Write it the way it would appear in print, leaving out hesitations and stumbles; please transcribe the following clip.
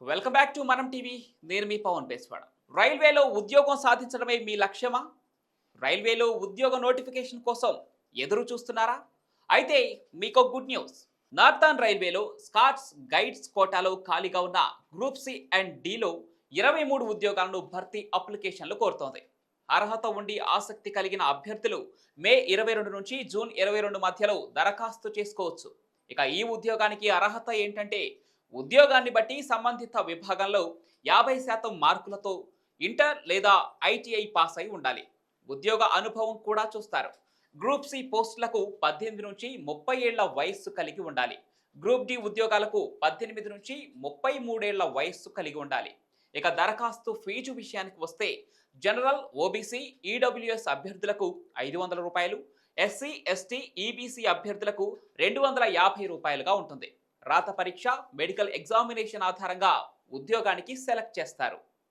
Welcome back to మనం TV. నేను మీ పవన్ పేస్వాడ. రైల్వేలో ఉద్యోగం సాధించడమే మీ లక్ష్యమా? రైల్వేలో ఉద్యోగ నోటిఫికేషన్ కోసం ఎదురు చూస్తున్నారా? అయితే మీకు గుడ్ న్యూస్. నార్థన్ రైల్వేలో స్కాట్స్ గైడ్స్ కోటాలో ఖాళీగా ఉన్న గ్రూప్ సి అండ్ డిలో 23 ఉద్యోగాలను భర్తీ అప్లికేషన్లు కోరుతోంది. అర్హత ఉండి ఆసక్తి కలిగిన అభ్యర్థులు మే 22 నుంచి జూన్ 22 మధ్యలో దరఖాస్తు చేసుకోవచ్చు. ఇక ఈ ఉద్యోగానికి అర్హత ఏంటంటే, ఉద్యోగాన్ని బట్టి సంబంధిత విభాగంలో 50% మార్కులతో ఇంటర్ లేదా ఐటీఐ పాస్ అయి ఉండాలి. ఉద్యోగ అనుభవం కూడా చూస్తారు. గ్రూప్ సి పోస్టులకు 18 నుంచి 30 ఏళ్ల వయస్సు కలిగి ఉండాలి. గ్రూప్ డి ఉద్యోగాలకు 18 నుంచి 33 ఏళ్ల వయస్సు కలిగి ఉండాలి. ఇక దరఖాస్తు ఫీజు విషయానికి వస్తే, జనరల్, ఓబీసీ, ఈడబ్ల్యూఎస్ అభ్యర్థులకు రూ. 500, ఎస్సీ, ఎస్టీ, ఈబీసీ అభ్యర్థులకు రూ. 250గా ఉంటుంది. రాత పరీక్ష, మెడికల్ ఎగ్జామినేషన్ ఆధారంగా ఉద్యోగానికి సెలెక్ట్ చేస్తారు.